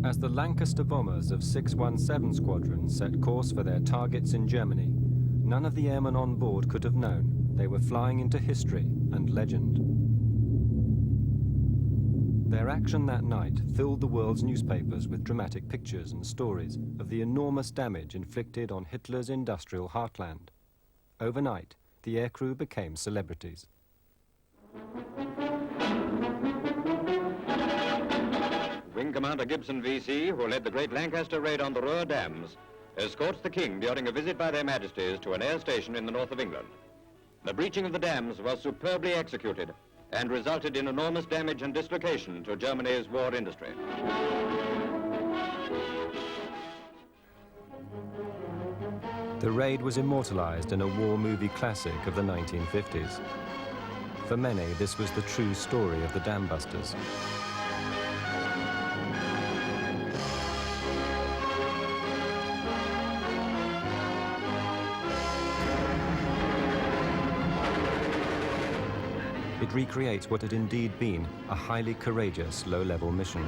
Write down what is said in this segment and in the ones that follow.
As the Lancaster bombers of 617 Squadron set course for their targets in Germany, none of the airmen on board could have known they were flying into history and legend. Their action that night filled the world's newspapers with dramatic pictures and stories of the enormous damage inflicted on Hitler's industrial heartland. Overnight, the aircrew became celebrities. Wing Commander Gibson VC, who led the great Lancaster raid on the Ruhr dams, escorts the King during a visit by their Majesties to an air station in the north of England. The breaching of the dams was superbly executed and resulted in enormous damage and dislocation to Germany's war industry. The raid was immortalized in a war movie classic of the 1950s. For many, this was the true story of the Dambusters. It recreates what had indeed been a highly courageous low-level mission.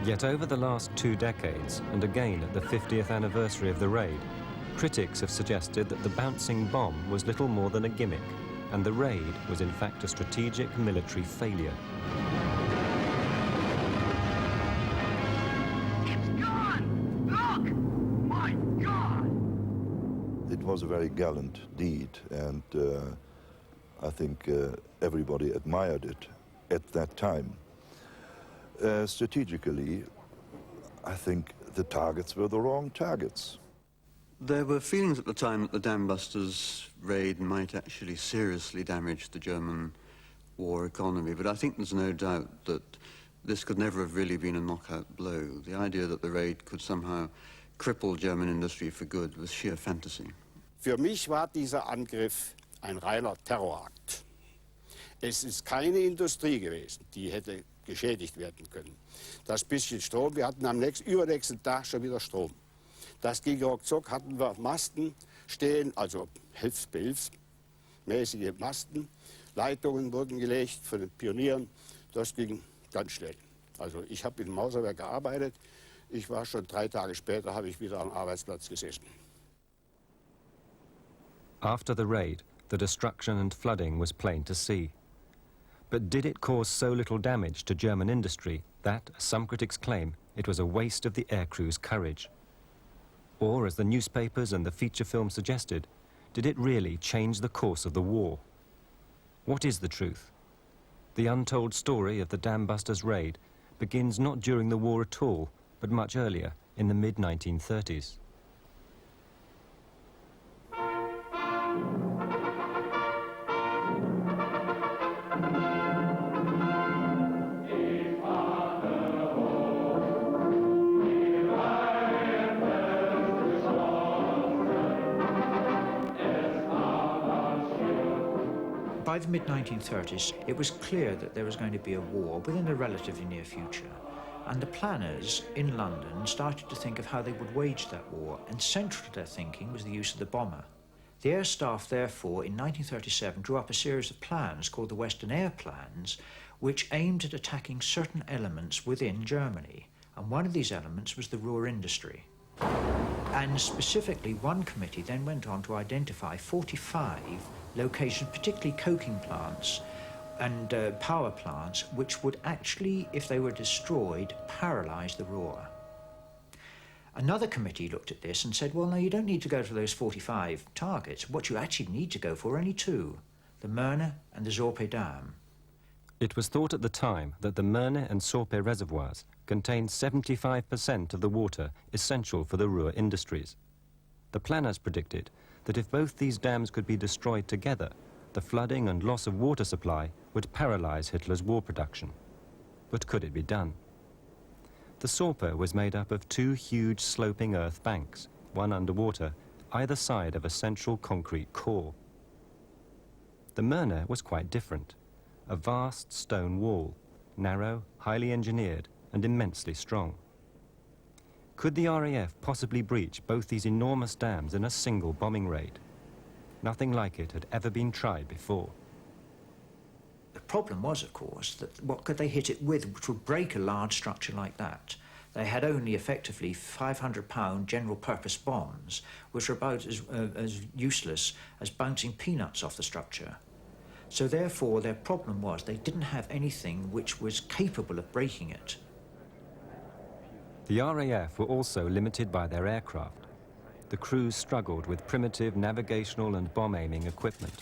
Yet over the last 2 decades, and again at the 50th anniversary of the raid, critics have suggested that the bouncing bomb was little more than a gimmick, and the raid was in fact a strategic military failure. It's gone! Look! My God! It was a very gallant deed, and I think everybody admired it at that time. Strategically, I think the targets were the wrong targets. There were feelings at the time that the Dambusters raid might actually seriously damage the German war economy, but I think there's no doubt that this could never have really been a knockout blow. The idea that the raid could somehow cripple German industry for good was sheer fantasy. Für mich war dieser Angriff ein reiner Terrorakt. Es ist keine Industrie gewesen, die hätte geschädigt werden können. Das bisschen Strom, wir hatten am übernächsten Tag schon wieder Strom. Das ging ruckzuck, hatten wir Masten stehen, also hilfsmäßige Masten. Leitungen wurden gelegt von den Pionieren. Das ging ganz schnell. Also ich habe im Mauserwerk gearbeitet. Ich war schon 3 Tage später, habe ich wieder am Arbeitsplatz gesessen. After the raid, the destruction and flooding was plain to see. But did it cause so little damage to German industry that, as some critics claim, it was a waste of the aircrew's courage? Or, as the newspapers and the feature film suggested, did it really change the course of the war? What is the truth? The untold story of the Dambusters raid begins not during the war at all, but much earlier, in the mid-1930s. By the mid-1930s, it was clear that there was going to be a war within the relatively near future, and the planners in London started to think of how they would wage that war, and central to their thinking was the use of the bomber. The air staff, therefore, in 1937 drew up a series of plans called the Western Air Plans, which aimed at attacking certain elements within Germany, and one of these elements was the Ruhr industry. And specifically, one committee then went on to identify 45 locations, particularly coking plants and power plants, which would actually, if they were destroyed, paralyze the Ruhr. Another committee looked at this and said, well, no, you don't need to go for those 45 targets. What you actually need to go for are only 2, the Möhne and the Sorpe Dam. It was thought at the time that the Möhne and Sorpe reservoirs contained 75% of the water essential for the Ruhr industries. The planners predicted that if both these dams could be destroyed together, the flooding and loss of water supply would paralyze Hitler's war production. But could it be done? The Sorpe was made up of 2 huge sloping earth banks, one underwater, either side of a central concrete core. The Myrna was quite different. A vast stone wall, narrow, highly engineered, and immensely strong. Could the RAF possibly breach both these enormous dams in a single bombing raid? Nothing like it had ever been tried before. The problem was, of course, that what could they hit it with which would break a large structure like that? They had only effectively 500-pound general-purpose bombs, which were about as useless as bouncing peanuts off the structure. So therefore, their problem was they didn't have anything which was capable of breaking it. The RAF were also limited by their aircraft. The crews struggled with primitive navigational and bomb-aiming equipment.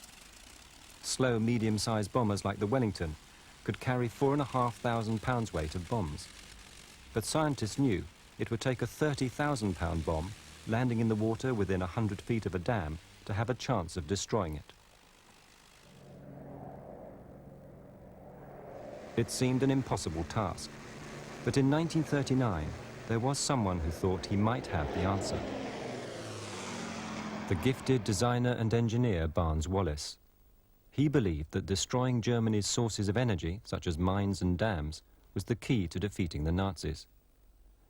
Slow, medium-sized bombers like the Wellington could carry 4,500 pounds weight of bombs. But scientists knew it would take a 30,000-pound bomb landing in the water within 100 feet of a dam to have a chance of destroying it. It seemed an impossible task. But in 1939, there was someone who thought he might have the answer. The gifted designer and engineer Barnes Wallis. He believed that destroying Germany's sources of energy, such as mines and dams, was the key to defeating the Nazis.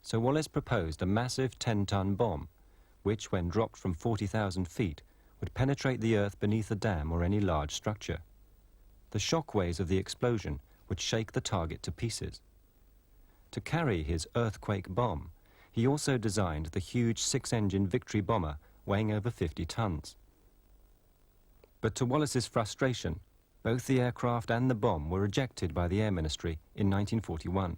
So Wallis proposed a massive 10-ton bomb, which, when dropped from 40,000 feet, would penetrate the earth beneath a dam or any large structure. The shock waves of the explosion would shake the target to pieces. To carry his earthquake bomb, he also designed the huge 6-engine Victory bomber weighing over 50 tons. But to Wallis's frustration, both the aircraft and the bomb were rejected by the Air Ministry in 1941.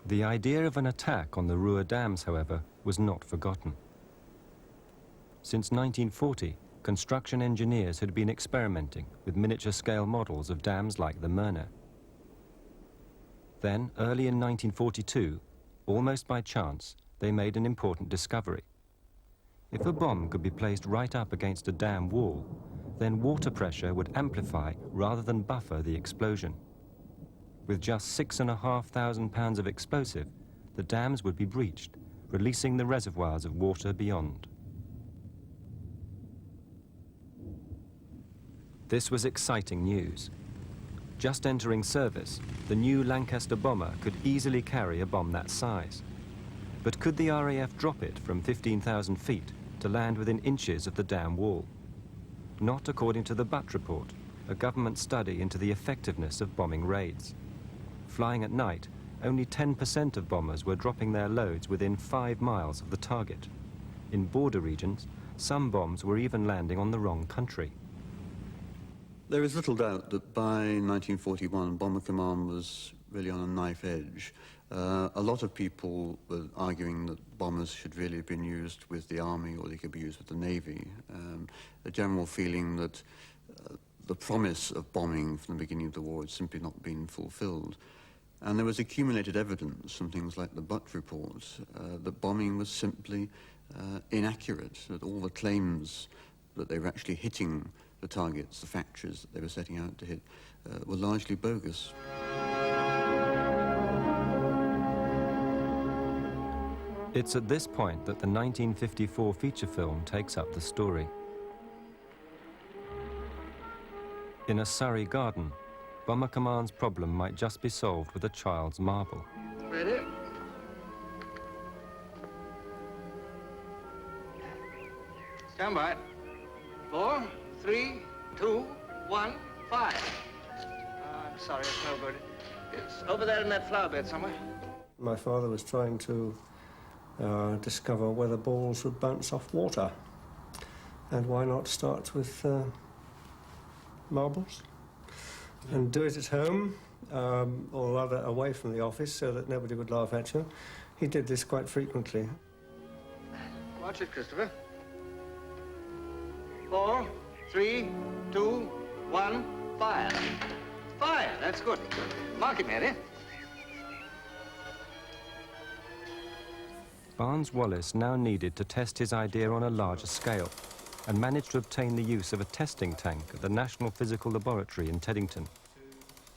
The idea of an attack on the Ruhr dams, however, was not forgotten. Since 1940, construction engineers had been experimenting with miniature-scale models of dams like the Myrna. Then, early in 1942, almost by chance, they made an important discovery. If a bomb could be placed right up against a dam wall, then water pressure would amplify rather than buffer the explosion. With just 6,500 pounds of explosive, the dams would be breached, releasing the reservoirs of water beyond. This was exciting news. Just entering service, the new Lancaster bomber could easily carry a bomb that size. But could the RAF drop it from 15,000 feet to land within inches of the dam wall? Not according to the Butt report, a government study into the effectiveness of bombing raids. Flying at night, only 10% of bombers were dropping their loads within 5 miles of the target. In border regions, some bombs were even landing on the wrong country. There is little doubt that by 1941, Bomber Command was really on a knife edge. A lot of people were arguing that bombers should really have been used with the Army or they could be used with the Navy. A general feeling that the promise of bombing from the beginning of the war had simply not been fulfilled. And there was accumulated evidence from things like the Butt report that bombing was simply inaccurate, that all the claims that they were actually hitting the targets, the factories that they were setting out to hit, were largely bogus. It's at this point that the 1954 feature film takes up the story. In a Surrey garden, Bomber Command's problem might just be solved with a child's marble. Ready? Stand by. 4, 3, 2, 1, fire. I'm sorry, it's no good. It's over there in that flower bed somewhere. My father was trying to discover whether balls would bounce off water. And why not start with marbles? And do it at home, or rather away from the office, so that nobody would laugh at you. He did this quite frequently. Watch it, Christopher. 4, 3, 2, 1, fire. Fire, that's good. Mark it, Mary. Barnes Wallis now needed to test his idea on a larger scale and managed to obtain the use of a testing tank at the National Physical Laboratory in Teddington.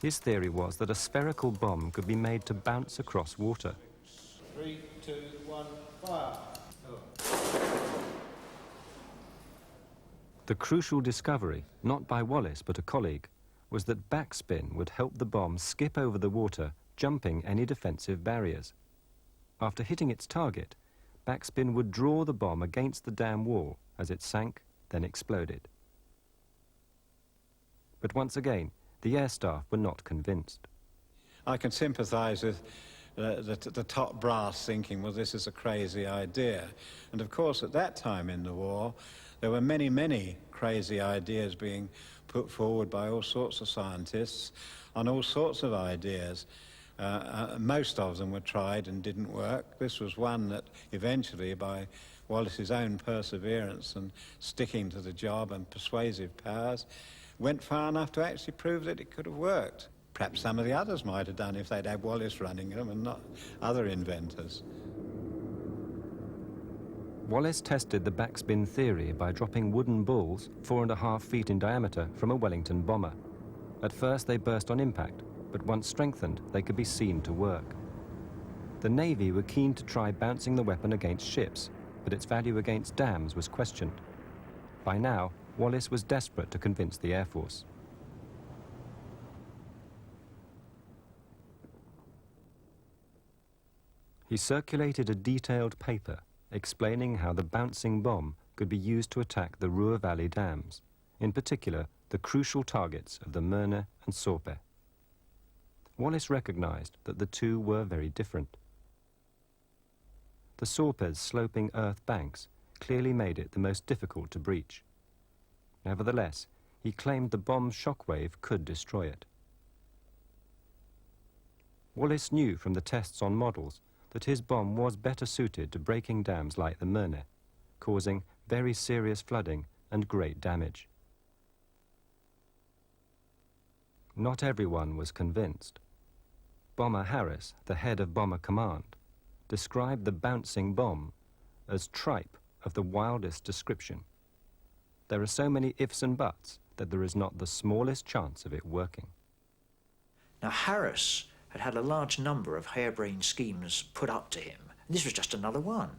His theory was that a spherical bomb could be made to bounce across water. 3, 2, 1, fire. The crucial discovery, not by Wallace but a colleague, was that backspin would help the bomb skip over the water, jumping any defensive barriers. After hitting its target, backspin would draw the bomb against the dam wall as it sank, then exploded. But once again, the air staff were not convinced. I can sympathise with the top brass thinking, well, this is a crazy idea. And of course, at that time in the war, there were many, many crazy ideas being put forward by all sorts of scientists on all sorts of ideas. Most of them were tried and didn't work. This was one that eventually, by Wallace's own perseverance and sticking to the job and persuasive powers, went far enough to actually prove that it could have worked. Perhaps some of the others might have done if they'd had Wallace running them and not other inventors. Wallace tested the backspin theory by dropping wooden balls 4.5 feet in diameter from a Wellington bomber. At first they burst on impact, but once strengthened they could be seen to work. The Navy were keen to try bouncing the weapon against ships, but its value against dams was questioned. By now, Wallace was desperate to convince the Air Force. He circulated a detailed paper explaining how the bouncing bomb could be used to attack the Ruhr Valley dams, in particular the crucial targets of the Möhne and Sorpe. Wallace recognized that the two were very different. The Sorpe's sloping earth banks clearly made it the most difficult to breach. Nevertheless, he claimed the bomb's shockwave could destroy it. Wallace knew from the tests on models that his bomb was better suited to breaking dams like the Möhne, causing very serious flooding and great damage. Not everyone was convinced. Bomber Harris, the head of Bomber Command, described the bouncing bomb as tripe of the wildest description. There are so many ifs and buts that there is not the smallest chance of it working. Now, Harris had a large number of harebrained schemes put up to him. This was just another one.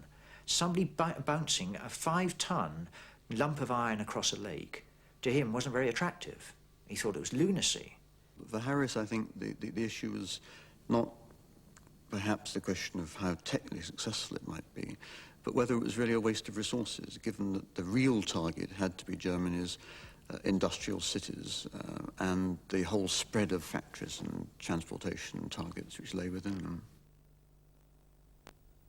Somebody bouncing a 5-ton lump of iron across a lake, to him, wasn't very attractive. He thought it was lunacy. For Harris, I think the issue was not perhaps the question of how technically successful it might be, but whether it was really a waste of resources, given that the real target had to be Germany's industrial cities and the whole spread of factories and transportation targets which lay within them.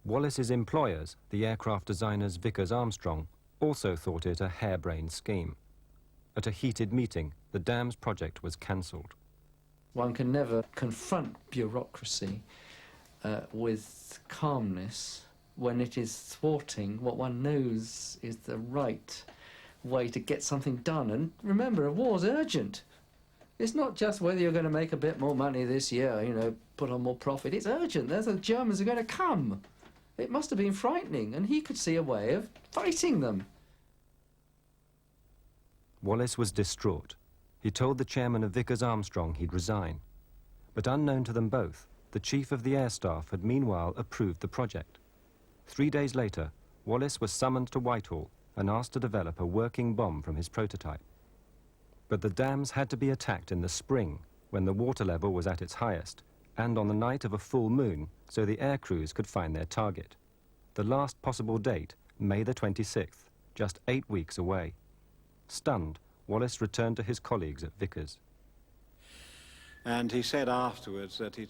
Wallace's employers, the aircraft designers Vickers Armstrong, also thought it a harebrained scheme. At a heated meeting, the dam's project was cancelled. One can never confront bureaucracy with calmness when it is thwarting what one knows is the right way to get something done. And remember, a war's urgent. It's not just whether you're going to make a bit more money this year, you know, put on more profit. It's urgent. The Germans are going to come. It must have been frightening, and he could see a way of fighting them. Wallace was distraught. He told the chairman of Vickers Armstrong he'd resign. But unknown to them both, the chief of the air staff had meanwhile approved the project. 3 days later, Wallace was summoned to Whitehall and asked to develop a working bomb from his prototype. But the dams had to be attacked in the spring, when the water level was at its highest, and on the night of a full moon, so the air crews could find their target. The last possible date, May the 26th, just 8 weeks away. Stunned, Wallace returned to his colleagues at Vickers. And he said afterwards that he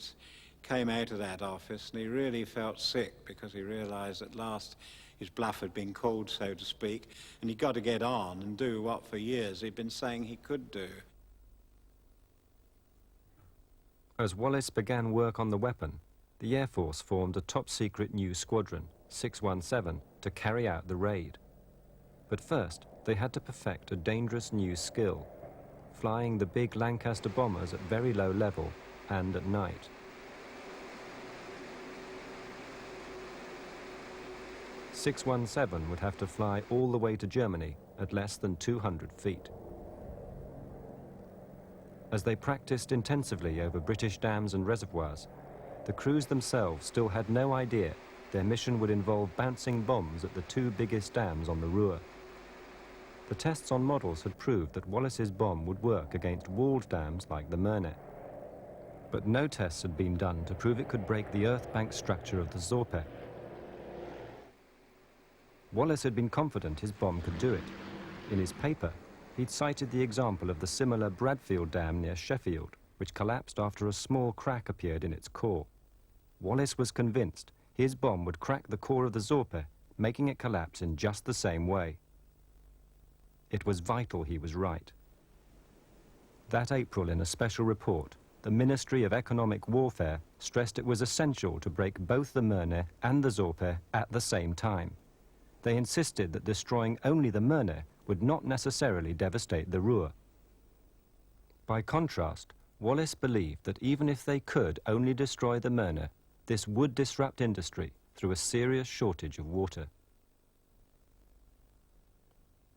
came out of that office and he really felt sick because he realised at last his bluff had been called, so to speak, and he'd got to get on and do what for years he'd been saying he could do. As Wallace began work on the weapon, the Air Force formed a top-secret new squadron, 617, to carry out the raid. But first, they had to perfect a dangerous new skill, flying the big Lancaster bombers at very low level and at night. .617 would have to fly all the way to Germany at less than 200 feet. As they practiced intensively over British dams and reservoirs, the crews themselves still had no idea their mission would involve bouncing bombs at the two biggest dams on the Ruhr. The tests on models had proved that Wallace's bomb would work against walled dams like the Merne. But no tests had been done to prove it could break the earth bank structure of the Sorpe. Wallace had been confident his bomb could do it. In his paper, he'd cited the example of the similar Bradfield Dam near Sheffield, which collapsed after a small crack appeared in its core. Wallace was convinced his bomb would crack the core of the Sorpe, making it collapse in just the same way. It was vital he was right. That April, in a special report, the Ministry of Economic Warfare stressed it was essential to break both the Merne and the Sorpe at the same time. They insisted that destroying only the Merne would not necessarily devastate the Ruhr. By contrast, Wallace believed that even if they could only destroy the Merne, this would disrupt industry through a serious shortage of water.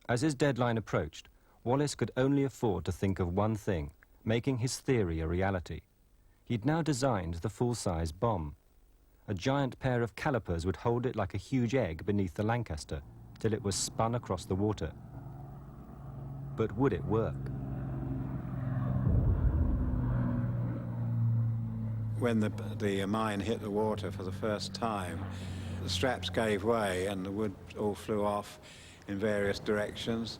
As his deadline approached, Wallace could only afford to think of one thing, making his theory a reality. He'd now designed the full-size bomb. A giant pair of calipers would hold it like a huge egg beneath the Lancaster till it was spun across the water. But would it work? When the mine hit the water for the first time, the straps gave way and the wood all flew off in various directions.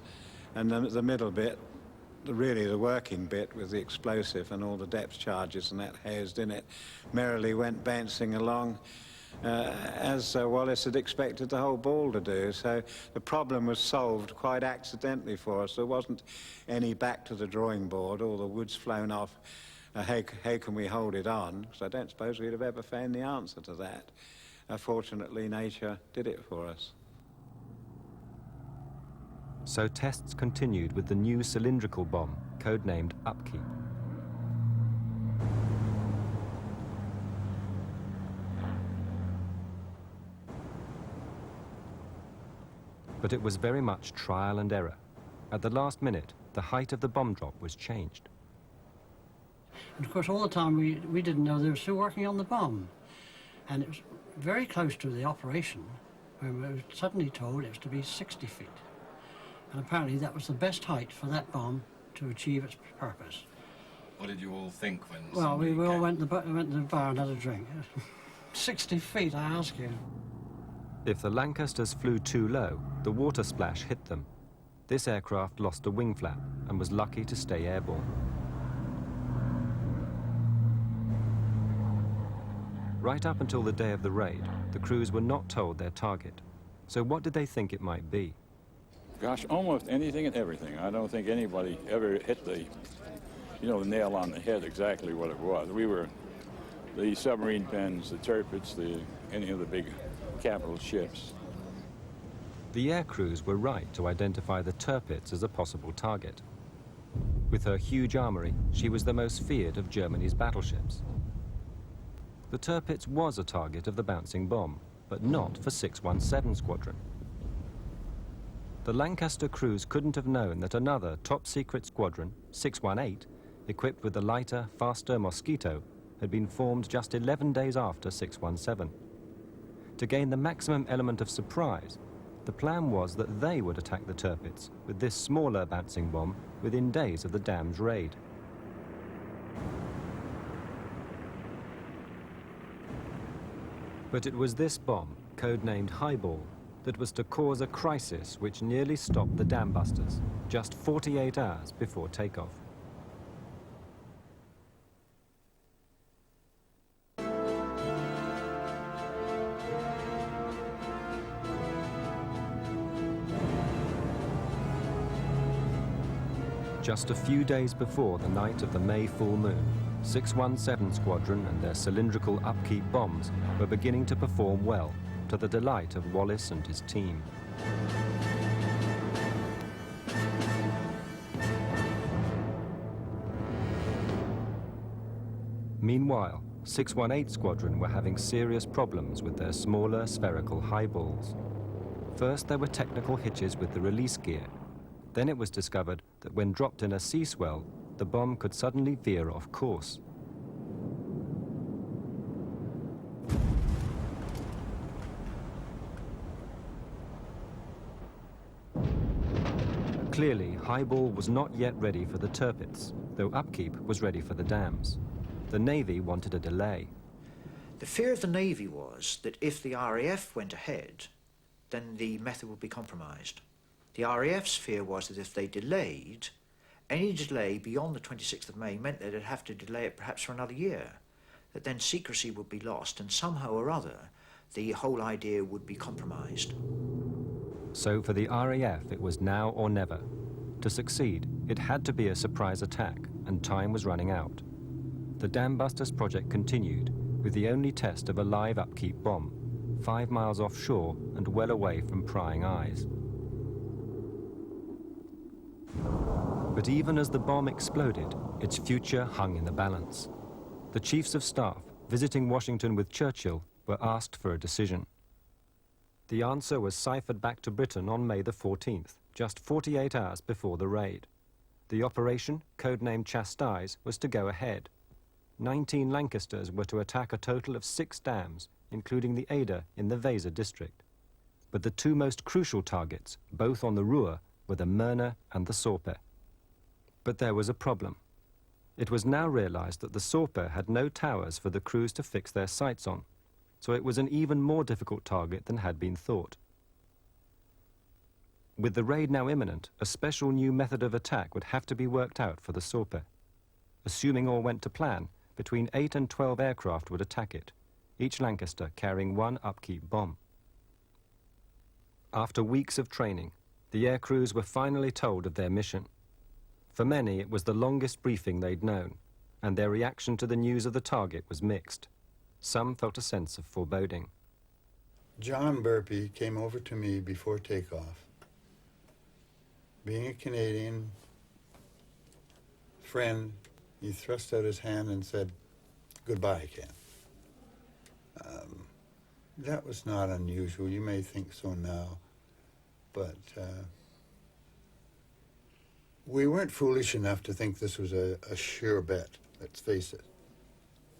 And the middle bit, really the working bit with the explosive and all the depth charges and that housed in it, merrily went bouncing along as Wallace had expected the whole ball to do. So the problem was solved quite accidentally for us. There wasn't any back to the drawing board, all the wood's flown off. How can we hold it on? Because I don't suppose we'd have ever found the answer to that. Fortunately, nature did it for us. So tests continued with the new cylindrical bomb, codenamed Upkeep. But it was very much trial and error. At the last minute, the height of the bomb drop was changed. And of course, all the time we didn't know they were still working on the bomb. And it was very close to the operation when we were suddenly told it was to be 60 feet. And apparently that was the best height for that bomb to achieve its purpose. What did you all think when Well, we all went to the bar and had a drink. 60 feet, I ask you. If the Lancasters flew too low, the water splash hit them. This aircraft lost a wing flap and was lucky to stay airborne. Right up until the day of the raid, the crews were not told their target. So what did they think it might be? Gosh, almost anything and everything. I don't think anybody ever hit the nail on the head exactly what it was. We were the submarine pens, the turpits, any of the big capital ships. The air crews were right to identify the turpits as a possible target. With her huge armory, she was the most feared of Germany's battleships. The turpits was a target of the bouncing bomb, but not for 617 Squadron. The Lancaster crews couldn't have known that another top-secret squadron, 618, equipped with the lighter, faster Mosquito, had been formed just 11 days after 617. To gain the maximum element of surprise, the plan was that they would attack the turpits with this smaller bouncing bomb within days of the dam's raid. But it was this bomb, codenamed Highball, that was to cause a crisis which nearly stopped the Dambusters, just 48 hours before takeoff. Just a few days before the night of the May full moon, 617 Squadron and their cylindrical Upkeep bombs were beginning to perform well, to the delight of Wallace and his team. Meanwhile, 618 Squadron were having serious problems with their smaller spherical highballs. First, there were technical hitches with the release gear. Then it was discovered that when dropped in a sea swell, the bomb could suddenly veer off course. Clearly, Highball was not yet ready for the Tirpitz, though upkeep was ready for the dams. The Navy wanted a delay. The fear of the Navy was that if the RAF went ahead, then the method would be compromised. The RAF's fear was that if they delayed, any delay beyond the 26th of May meant that they'd have to delay it perhaps for another year, that then secrecy would be lost, and somehow or other, the whole idea would be compromised. So for the RAF, it was now or never. To succeed, it had to be a surprise attack, and time was running out. The Dambusters project continued, with the only test of a live upkeep bomb, 5 miles offshore and well away from prying eyes. But even as the bomb exploded, its future hung in the balance. The chiefs of staff, visiting Washington with Churchill, were asked for a decision. The answer was ciphered back to Britain on May the 14th, just 48 hours before the raid. The operation, codenamed Chastise, was to go ahead. 19 Lancasters were to attack a total of 6 dams, including the Ada in the Weser district. But the two most crucial targets, both on the Ruhr, were the Möhne and the Sorpe. But there was a problem. It was now realized that the Sorpe had no towers for the crews to fix their sights on, so it was an even more difficult target than had been thought. With the raid now imminent, a special new method of attack would have to be worked out for the Sorpe. Assuming all went to plan, between 8 and 12 aircraft would attack it, each Lancaster carrying one upkeep bomb. After weeks of training, the aircrews were finally told of their mission. For many, it was the longest briefing they'd known, and their reaction to the news of the target was mixed. Some felt a sense of foreboding. John Burpee came over to me before takeoff. Being a Canadian friend, he thrust out his hand and said, "Goodbye, Ken." That was not unusual. You may think so now, but we weren't foolish enough to think this was a sure bet, let's face it.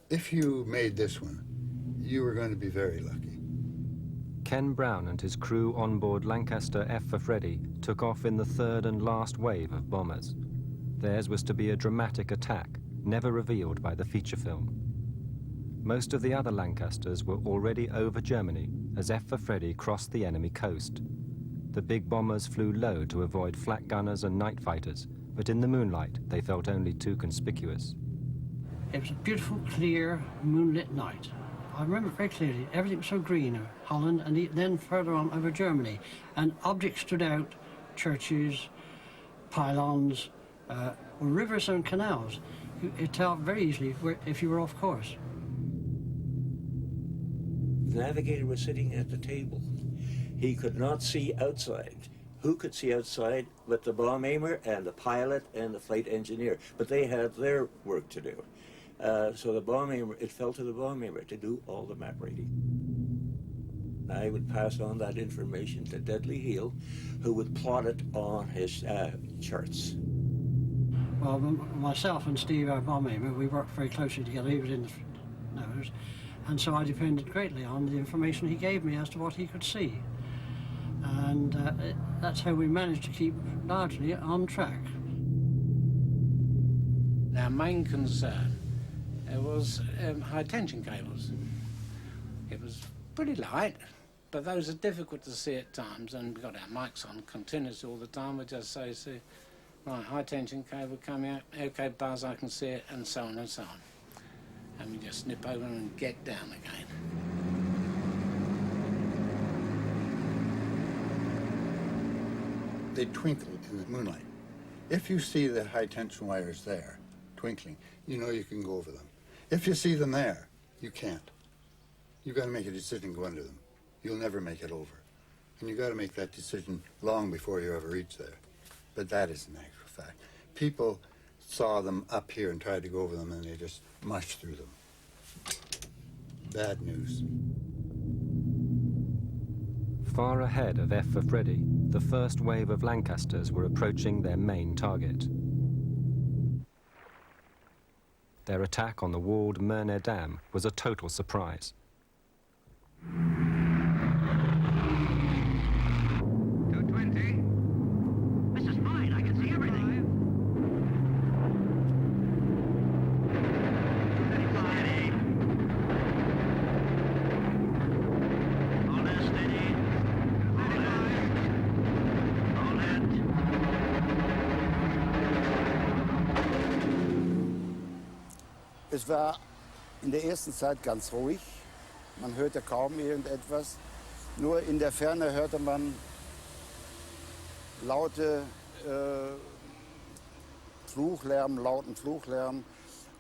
If you made this one, you were going to be very lucky. Ken Brown and his crew on board Lancaster F for Freddy took off in the third and last wave of bombers. Theirs was to be a dramatic attack, never revealed by the feature film. Most of the other Lancasters were already over Germany as F for Freddy crossed the enemy coast. The big bombers flew low to avoid flak gunners and night fighters, but in the moonlight they felt only too conspicuous. It was a beautiful, clear, moonlit night. I remember very clearly, everything was so green, Holland, and then further on over Germany. And objects stood out, churches, pylons, rivers and canals. You could tell very easily if you were off course. The navigator was sitting at the table. He could not see outside. Who could see outside but the bomb aimer and the pilot and the flight engineer? But they had their work to do. So the bomb aimer, it fell to the bomb aimer to do all the map reading. I would pass on that information to Dudley Heel, who would plot it on his charts. Well, myself and Steve, our bomb aimer, we worked very closely together. He was in the nose, and so I depended greatly on the information he gave me as to what he could see. And that's how we managed to keep largely on track. Our main concern was high tension cables. It was pretty light, but those are difficult to see at times, and we've got our mics on continuously all the time. We just say, right, high tension cable coming out, okay, Buzz, I can see it, and so on and so on. And we just snip over and get down again. They twinkle in the moonlight. If you see the high tension wires there, twinkling, you know you can go over them. If you see them there, you can't. You've got to make a decision to go under them. You'll never make it over. And you've got to make that decision long before you ever reach there. But that is an actual fact. People saw them up here and tried to go over them, and they just mushed through them. Bad news. Far ahead of F for Freddy, the first wave of Lancasters were approaching their main target. Their attack on the walled Möhne Dam was a total surprise. 220. This is fine. Es war in der ersten Zeit ganz ruhig. Man hörte kaum irgendetwas. Nur in der Ferne hörte man laute Fluchlärm, lauten Fluchlärm.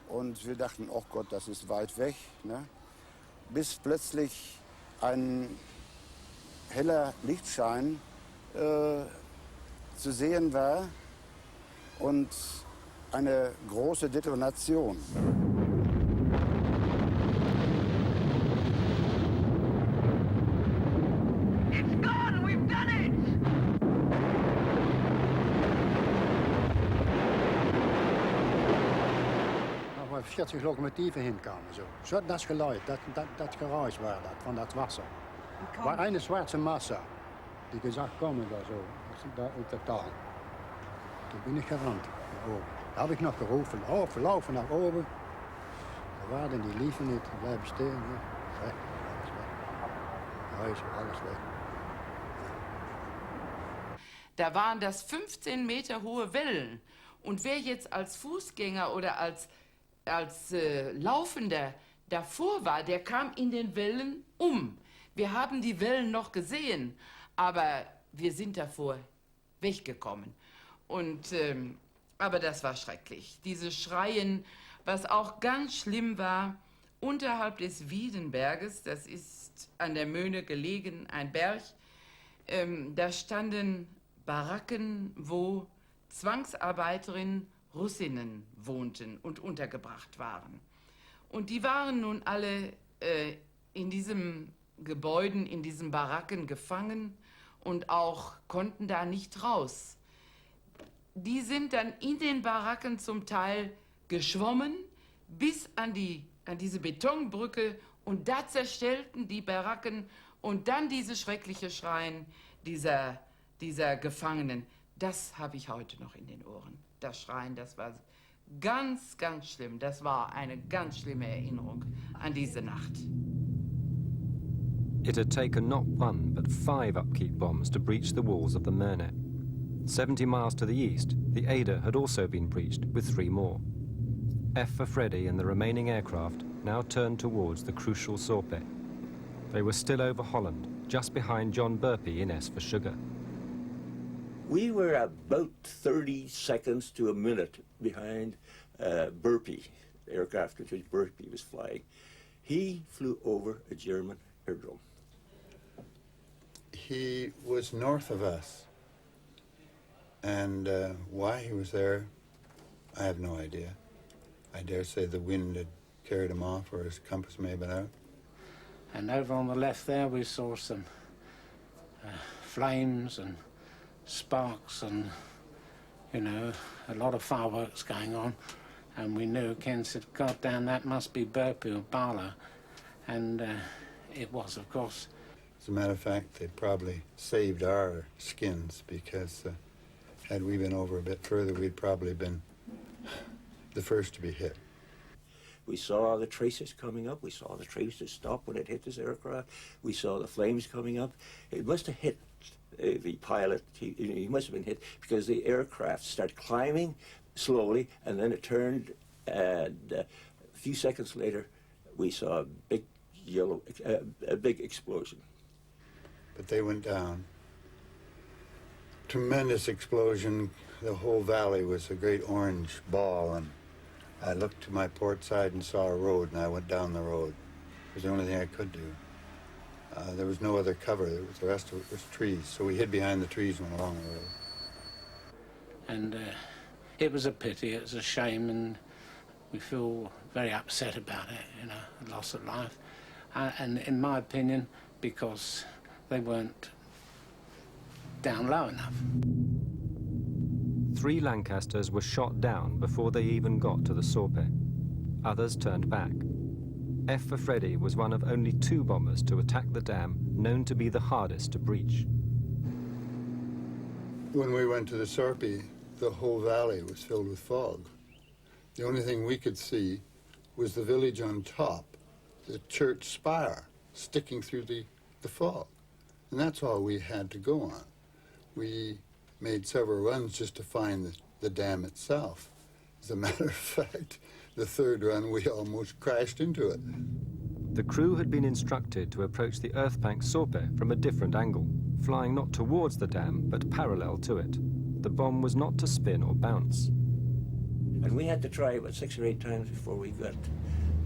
Und wir dachten, oh Gott, das ist weit weg. Ne? Bis plötzlich ein heller Lichtschein zu sehen war und eine große Detonation. Maar 40 locomotieve hinkamen zo. Dat geluid, dat geruis war dat, van dat Wasser. War eine schwarze Masse, die gesagt kommen da so, da uit de taal. Toen ben ik gerannt naar oben. Da habe ich noch gerufen, laufen nach oben. Da waren die liefen nicht, bleiben stehen. Weg, alles weg. Huis, alles weg. Da waren das 15 Meter hohe Wellen. Und wer jetzt als Fußgänger oder als Laufender davor war, der kam in den Wellen um. Wir haben die Wellen noch gesehen, aber wir sind davor weggekommen. Und, aber das war schrecklich. Diese Schreien, was auch ganz schlimm war, unterhalb des Wiedenberges, das ist an der Möhne gelegen, ein Berg, da standen Baracken, wo Zwangsarbeiterinnen, Russinnen wohnten und untergebracht waren. Und die waren nun alle in diesen Gebäuden, in diesen Baracken gefangen und auch konnten da nicht raus. Die sind dann in den Baracken zum Teil geschwommen bis an diese Betonbrücke und da zerstellten die Baracken und dann diese schreckliche Schreien dieser Gefangenen. Das habe ich heute noch in den Ohren. Das Schreien, das war ganz, ganz schlimm. Das war eine ganz schlimme Erinnerung an diese Nacht. It had taken not one, but 5 upkeep bombs to breach the walls of the Möhne. 70 miles to the east, the Ada had also been breached with 3 more. F for Freddy and the remaining aircraft now turned towards the crucial Sorpe. They were still over Holland, just behind John Burpee in S for Sugar. We were about 30 seconds to a minute behind Burpee, the aircraft which Burpee was flying. He flew over a German aerodrome. He was north of us, and why he was there, I have no idea. I dare say the wind had carried him off, or his compass may have been out. And over on the left there we saw some flames and sparks and, you know, a lot of fireworks going on. And we knew, Ken said, God damn, that must be Burpee or Barlow. And it was, of course. As a matter of fact, they probably saved our skins, because had we been over a bit further, we'd probably been the first to be hit. We saw the tracers coming up. We saw the tracers stop when it hit this aircraft. We saw the flames coming up. It must have hit the pilot. He must have been hit because the aircraft started climbing slowly, and then it turned, and a few seconds later, we saw a big explosion. But they went down. Tremendous explosion. The whole valley was a great orange ball, and I looked to my port side and saw a road, and I went down the road. It was the only thing I could do. There was no other cover. The rest of it was trees, so we hid behind the trees and went along the road. And it was a pity, it was a shame, and we feel very upset about it, you know, the loss of life. And in my opinion, because they weren't down low enough. 3 Lancasters were shot down before they even got to the Sorpe. Others turned back. F for Freddy was one of only 2 bombers to attack the dam known to be the hardest to breach. When we went to the Sorpe, the whole valley was filled with fog. The only thing we could see was the village on top, the church spire sticking through the fog. And that's all we had to go on. We made several runs just to find the dam itself. As a matter of fact, The third one, we almost crashed into it. The crew had been instructed to approach the earth-packed Sorpe from a different angle, flying not towards the dam, but parallel to it. The bomb was not to spin or bounce. And we had to try about 6 or 8 times before we got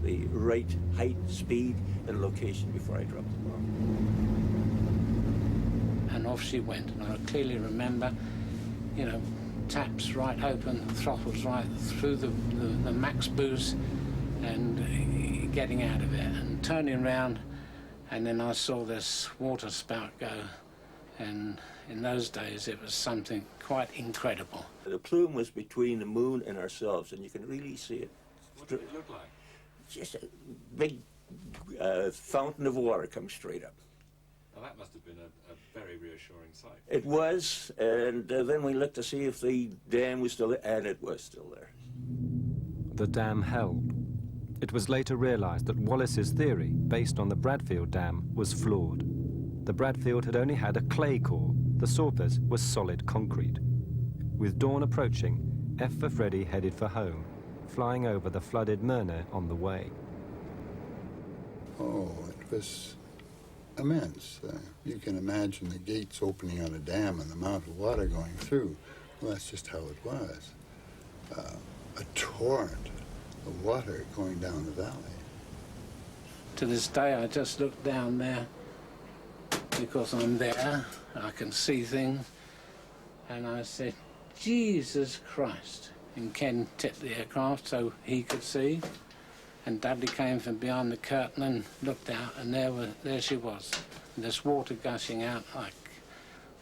the right height, speed, and location before I dropped the bomb. And off she went, and I clearly remember, you know, taps right open, throttles right through the max boost, and getting out of it, and turning around, and then I saw this water spout go, and in those days it was something quite incredible. The plume was between the moon and ourselves, and you can really see it. What did it look like? Just a big fountain of water come straight up. Well, that must have been a very reassuring sight. It was, and then we looked to see if the dam was still there, and it was still there. The dam held. It was later realized that Wallace's theory, based on the Bradfield Dam, was flawed. The Bradfield had only had a clay core. The Sorpes was solid concrete. With dawn approaching, F for Freddy headed for home, flying over the flooded Merne on the way. Oh, it was immense. You can imagine the gates opening on a dam and the amount of water going through. Well, that's just how it was. A torrent of water going down the valley. To this day, I just look down there because I'm there, I can see things, and I said, Jesus Christ. And Ken tipped the aircraft so he could see, and Dudley came from behind the curtain and looked out, and there she was. And this water gushing out like,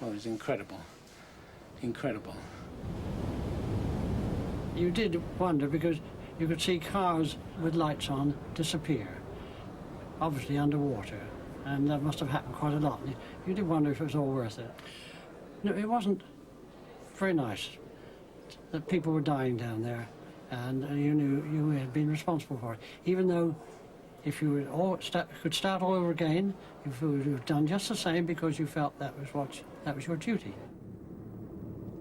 well, it was incredible. Incredible. You did wonder because you could see cars with lights on disappear, obviously underwater, and that must have happened quite a lot. You did wonder if it was all worth it. No, it wasn't very nice that people were dying down there, and you knew you had been responsible for it. Even though if you could start all over again, you would have done just the same because you felt that was your duty.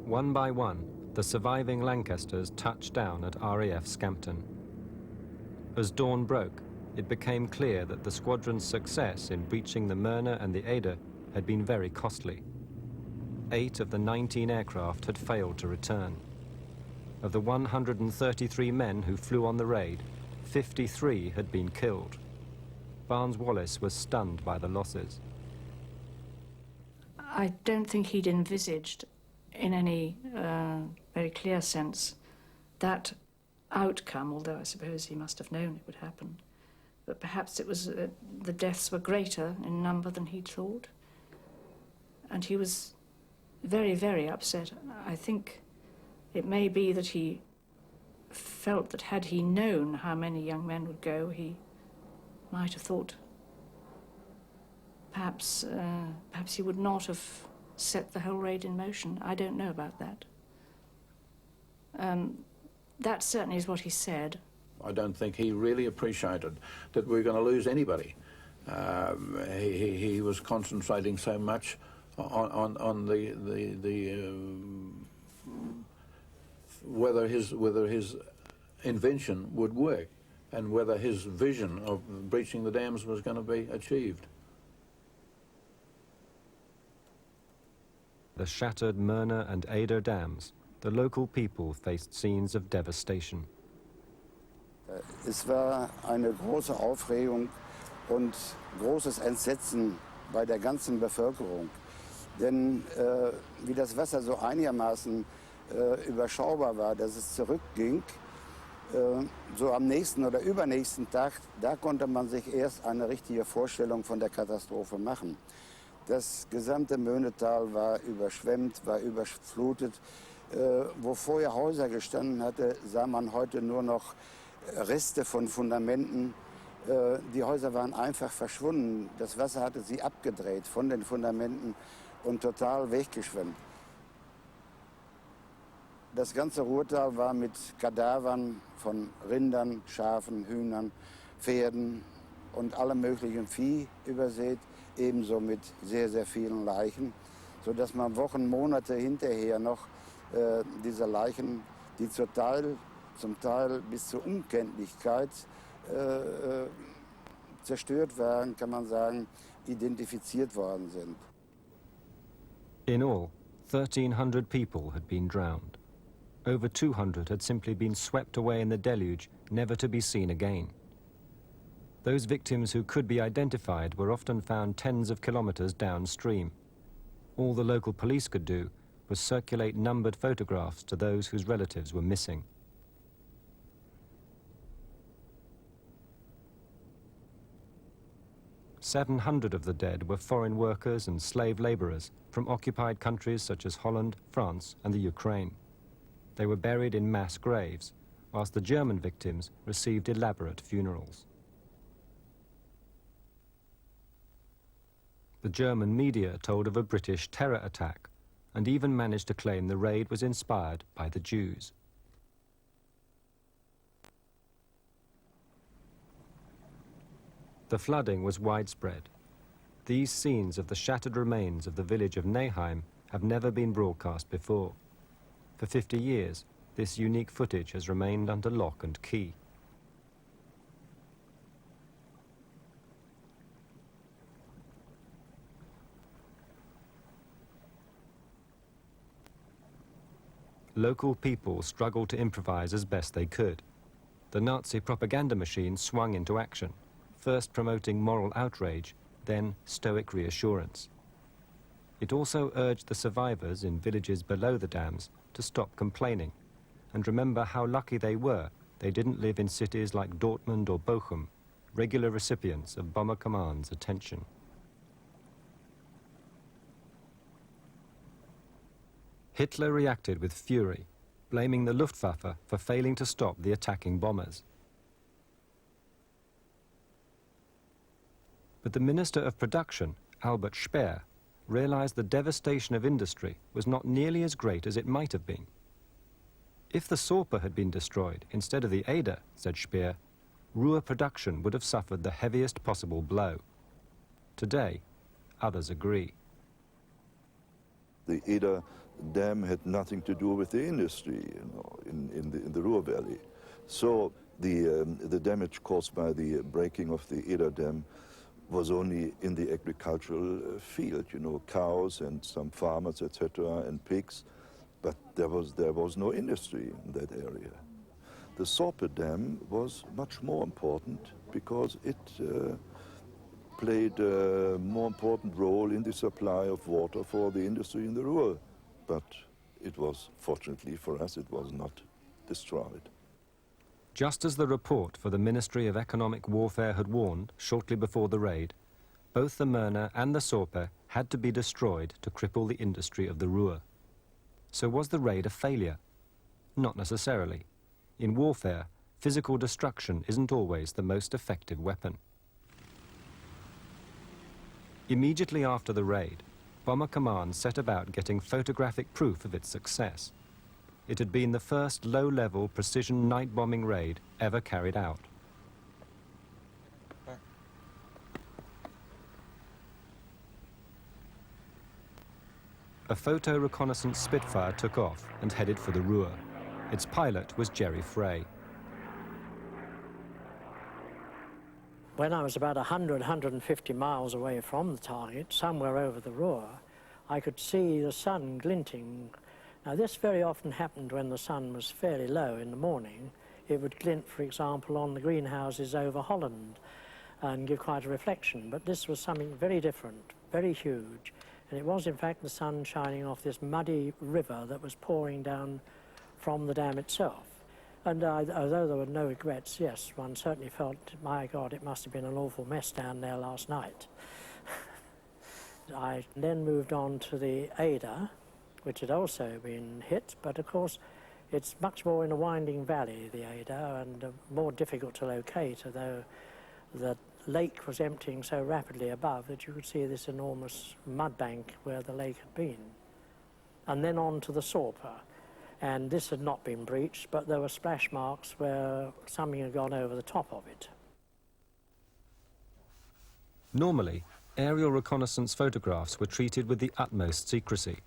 One by one, the surviving Lancasters touched down at RAF Scampton. As dawn broke, it became clear that the squadron's success in breaching the Merne and the Ada had been very costly. 8 of the 19 aircraft had failed to return. Of the 133 men who flew on the raid, 53 had been killed. Barnes-Wallis was stunned by the losses. I don't think he'd envisaged, in any very clear sense, that outcome, although I suppose he must have known it would happen. But perhaps it was the deaths were greater in number than he'd thought. And he was very, very upset. I think it may be that he felt that had he known how many young men would go, he might have thought perhaps he would not have set the whole raid in motion. I don't know about that. That certainly is what he said. I don't think he really appreciated that we were going to lose anybody. He was concentrating so much on whether his invention would work and whether his vision of breaching the dams was going to be achieved. The shattered Merne and Ada dams, the local people faced scenes of devastation. Es war eine große Aufregung und großes Entsetzen bei der ganzen Bevölkerung. Denn wie das Wasser so einigermaßen überschaubar war, dass es zurückging, so am nächsten oder übernächsten Tag, da konnte man sich erst eine richtige Vorstellung von der Katastrophe machen. Das gesamte Möhnetal war überschwemmt, war überflutet. Wo vorher Häuser gestanden hatte, sah man heute nur noch Reste von Fundamenten. Die Häuser waren einfach verschwunden. Das Wasser hatte sie abgedreht von den Fundamenten und total weggeschwemmt. Das ganze Ruhrtal war mit Kadavern von Rindern, Schafen, Hühnern, Pferden und allem möglichen Vieh übersät, ebenso mit sehr, sehr vielen Leichen, sodass man Wochen, Monate hinterher noch diese Leichen, die zum Teil bis zur Unkenntlichkeit zerstört waren, kann man sagen, identifiziert worden sind. In all, 1,300 people had been drowned. Over 200 had simply been swept away in the deluge, never to be seen again. Those victims who could be identified were often found tens of kilometers downstream. All the local police could do was circulate numbered photographs to those whose relatives were missing. "700 of the dead were foreign workers and slave laborers from occupied countries such as Holland, France, and the Ukraine. They were buried in mass graves, whilst the German victims received elaborate funerals. The German media told of a British terror attack and even managed to claim the raid was inspired by the Jews. The flooding was widespread. These scenes of the shattered remains of the village of Neheim have never been broadcast before. For 50 years, this unique footage has remained under lock and key. Local people struggled to improvise as best they could. The Nazi propaganda machine swung into action, first promoting moral outrage, then stoic reassurance. It also urged the survivors in villages below the dams to stop complaining and remember how lucky they were they didn't live in cities like Dortmund or Bochum, regular recipients of Bomber Command's attention. Hitler reacted with fury, blaming the Luftwaffe for failing to stop the attacking bombers. But the Minister of Production, Albert Speer, realized the devastation of industry was not nearly as great as it might have been. If the Sorpe had been destroyed instead of the Eder, said Speer, Ruhr production would have suffered the heaviest possible blow. Today, others agree. The Eder dam had nothing to do with the industry, in the Ruhr Valley. So the damage caused by the breaking of the Eder dam was only in the agricultural field, cows and some farmers, etc., and pigs, but there was no industry in that area. The Sorpe dam was much more important because it played a more important role in the supply of water for the industry in the Ruhr. But it was, fortunately for us, it was not destroyed. Just as the report for the Ministry of Economic Warfare had warned shortly before the raid, both the Möhne and the Sorpe had to be destroyed to cripple the industry of the Ruhr. So was the raid a failure? Not necessarily. In warfare, physical destruction isn't always the most effective weapon. Immediately after the raid, Bomber Command set about getting photographic proof of its success. It had been the first low-level precision night bombing raid ever carried out. A photo reconnaissance Spitfire took off and headed for the Ruhr. Its pilot was Jerry Frey. When I was about 150 miles away from the target, somewhere over the Ruhr, I could see the sun glinting. Now this very often happened when the sun was fairly low in the morning. It would glint, for example, on the greenhouses over Holland and give quite a reflection. But this was something very different, very huge. And it was, in fact, the sun shining off this muddy river that was pouring down from the dam itself. And although there were no regrets, yes, one certainly felt, my God, it must have been an awful mess down there last night. I then moved on to the Eder, which had also been hit, but of course it's much more in a winding valley, the Eder, and more difficult to locate, although the lake was emptying so rapidly above that you could see this enormous mud bank where the lake had been. And then on to the Sorpe. And this had not been breached, but there were splash marks where something had gone over the top of it. Normally, aerial reconnaissance photographs were treated with the utmost secrecy.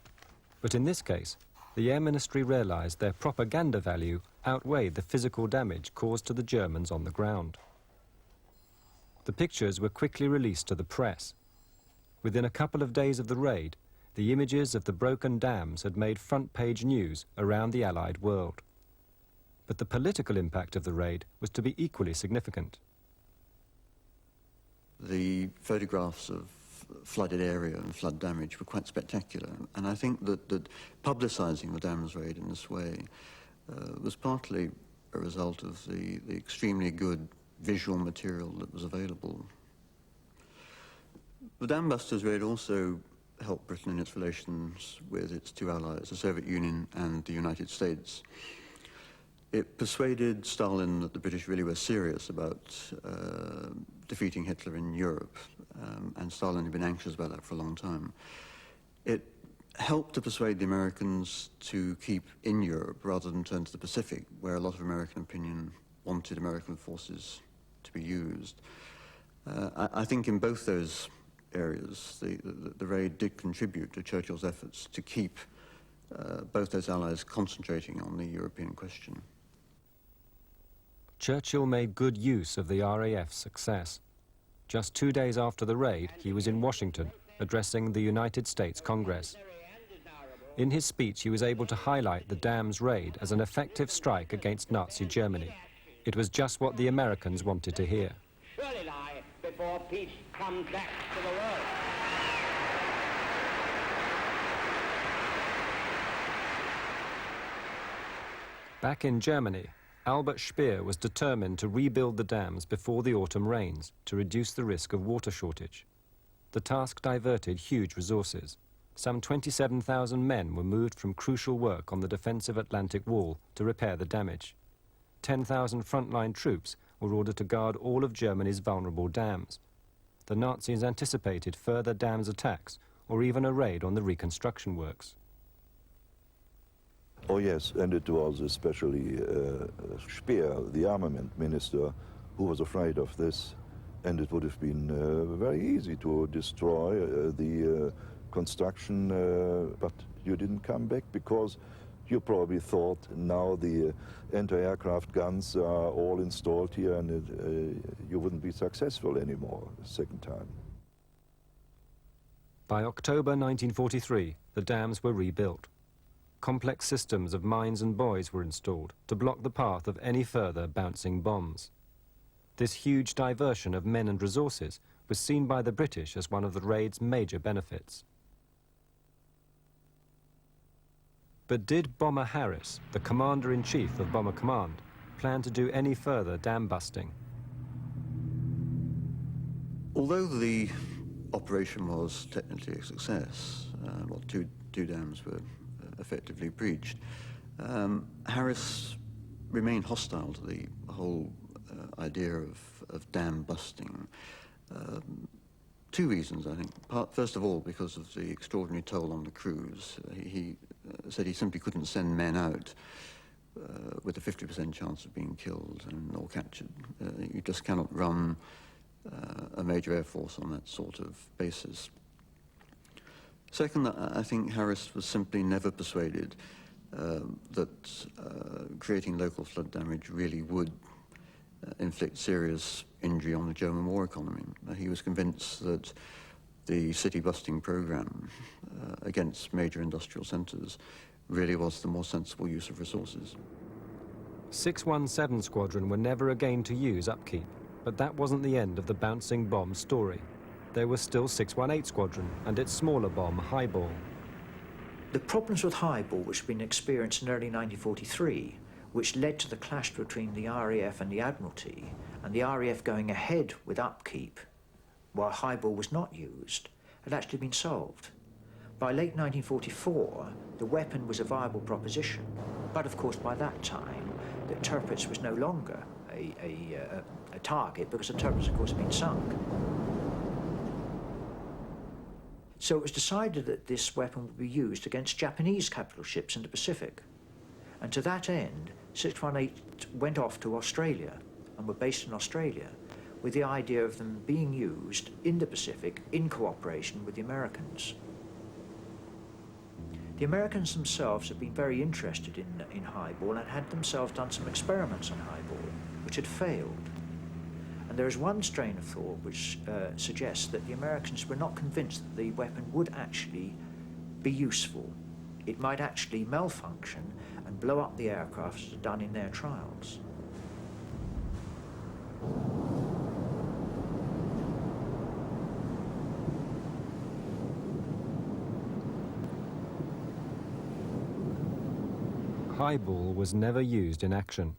But in this case, the Air Ministry realised their propaganda value outweighed the physical damage caused to the Germans on the ground. The pictures were quickly released to the press. Within a couple of days of the raid, the images of the broken dams had made front-page news around the Allied world. But the political impact of the raid was to be equally significant. The photographs of flooded area and flood damage were quite spectacular, and I think that publicising the dams raid in this way was partly a result of the extremely good visual material that was available. The Dambusters raid also helped Britain in its relations with its two allies, the Soviet Union and the United States. It persuaded Stalin that the British really were serious about defeating Hitler in Europe, and Stalin had been anxious about that for a long time. It helped to persuade the Americans to keep in Europe rather than turn to the Pacific, where a lot of American opinion wanted American forces to be used. I think in both those areas, the raid did contribute to Churchill's efforts to keep both those allies concentrating on the European question. Churchill made good use of the RAF's success. Just 2 days after the raid, he was in Washington, addressing the United States Congress. In his speech, he was able to highlight the dams raid as an effective strike against Nazi Germany. It was just what the Americans wanted to hear. Surely lie before peace comes back to the world. Back in Germany, Albert Speer was determined to rebuild the dams before the autumn rains to reduce the risk of water shortage. The task diverted huge resources. Some 27,000 men were moved from crucial work on the defensive Atlantic Wall to repair the damage. 10,000 frontline troops were ordered to guard all of Germany's vulnerable dams. The Nazis anticipated further dams attacks or even a raid on the reconstruction works. Oh yes, and it was especially Speer, the armament minister, who was afraid of this, and it would have been very easy to destroy the construction, but you didn't come back because you probably thought now the anti-aircraft guns are all installed here and you wouldn't be successful anymore the second time. By October 1943, the dams were rebuilt. Complex systems of mines and buoys were installed to block the path of any further bouncing bombs. This huge diversion of men and resources was seen by the British as one of the raid's major benefits. But did Bomber Harris, the Commander-in-Chief of Bomber Command, plan to do any further dam busting? Although the operation was technically a success, two dams were effectively breached, Harris remained hostile to the whole idea of dam busting. Two reasons, I think. First of all, because of the extraordinary toll on the crews. He said he simply couldn't send men out with a 50% chance of being killed or captured. You just cannot run a major air force on that sort of basis. Second, I think Harris was simply never persuaded that creating local flood damage really would inflict serious injury on the German war economy. He was convinced that the city-busting program against major industrial centres really was the more sensible use of resources. 617 Squadron were never again to use upkeep, but that wasn't the end of the bouncing bomb story. There was still 618 Squadron and its smaller bomb, Highball. The problems with Highball, which had been experienced in early 1943, which led to the clash between the RAF and the Admiralty, and the RAF going ahead with upkeep while Highball was not used, had actually been solved. By late 1944, the weapon was a viable proposition, but of course by that time, the Tirpitz was no longer a target because the Tirpitz, of course, had been sunk. So it was decided that this weapon would be used against Japanese capital ships in the Pacific. And to that end, 618 went off to Australia and were based in Australia with the idea of them being used in the Pacific in cooperation with the Americans. The Americans themselves had been very interested in highball and had themselves done some experiments on highball, which had failed. And there is one strain of thought which suggests that the Americans were not convinced that the weapon would actually be useful. It might actually malfunction and blow up the aircraft as done in their trials. Highball was never used in action,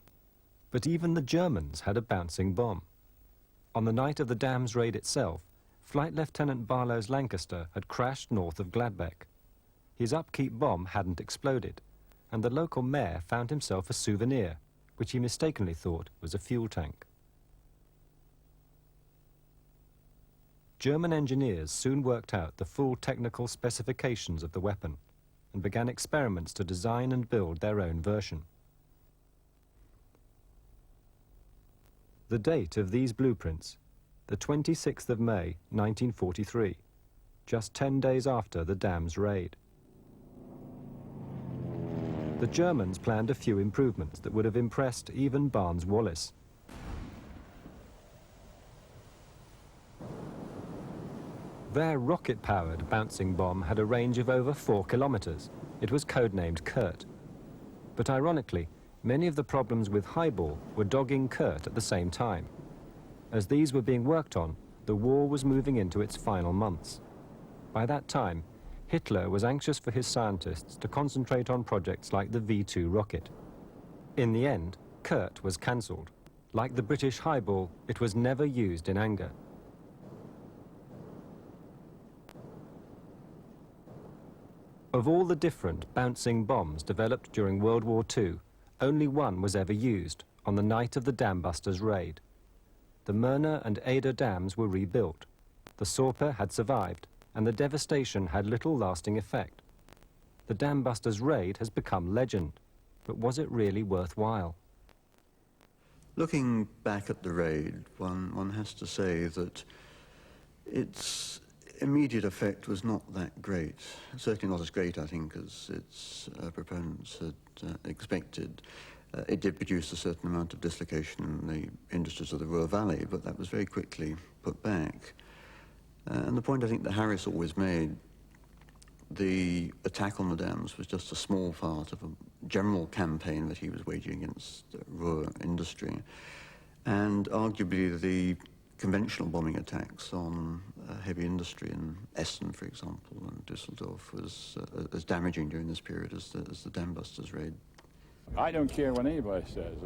but even the Germans had a bouncing bomb. On the night of the dam's raid itself, Flight Lieutenant Barlow's Lancaster had crashed north of Gladbeck. His upkeep bomb hadn't exploded, and the local mayor found himself a souvenir, which he mistakenly thought was a fuel tank. German engineers soon worked out the full technical specifications of the weapon and began experiments to design and build their own version. The date of these blueprints, the 26th of May, 1943, just 10 days after the dam's raid. The Germans planned a few improvements that would have impressed even Barnes-Wallis. Their rocket-powered bouncing bomb had a range of over 4 kilometers. It was codenamed Kurt. But ironically, many of the problems with highball were dogging Kurt at the same time. As these were being worked on, the war was moving into its final months. By that time, Hitler was anxious for his scientists to concentrate on projects like the V-2 rocket. In the end, Kurt was cancelled. Like the British highball, it was never used in anger. Of all the different bouncing bombs developed during World War II, only one was ever used, on the night of the Dambusters raid. The Mörner and Eder dams were rebuilt. The Sorpe had survived, and the devastation had little lasting effect. The Dambusters raid has become legend, but was it really worthwhile? Looking back at the raid, one has to say that its immediate effect was not that great. Certainly not as great, I think, as its proponents had expected. It did produce a certain amount of dislocation in the industries of the Ruhr Valley, but that was very quickly put back. And the point I think that Harris always made, the attack on the dams was just a small part of a general campaign that he was waging against Ruhr industry. And arguably the conventional bombing attacks on heavy industry in Essen, for example, and Düsseldorf was as damaging during this period as the Dambusters raid. I don't care what anybody says.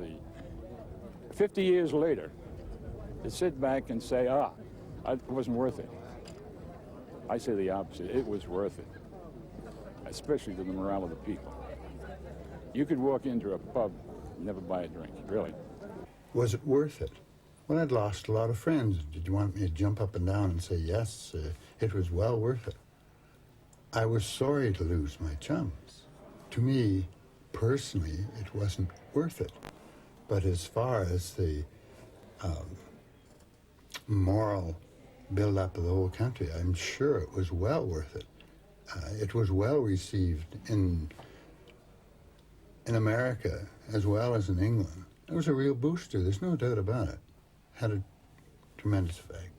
50 years later, to sit back and say, it wasn't worth it. I say the opposite. It was worth it, especially to the morale of the people. You could walk into a pub and never buy a drink, really. Was it worth it? Well, I'd lost a lot of friends. Did you want me to jump up and down and say, yes, it was well worth it? I was sorry to lose my chums. To me, personally, it wasn't worth it. But as far as the moral build-up of the whole country, I'm sure it was well worth it. It was well received in America as well as in England. It was a real booster, there's no doubt about it. Had a tremendous effect.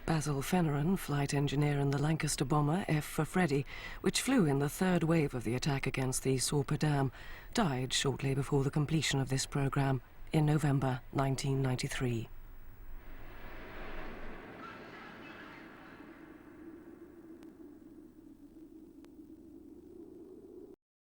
Basil Fenneran, flight engineer in the Lancaster bomber F for Freddy, which flew in the third wave of the attack against the Sorpe Dam, died shortly before the completion of this program in November 1993.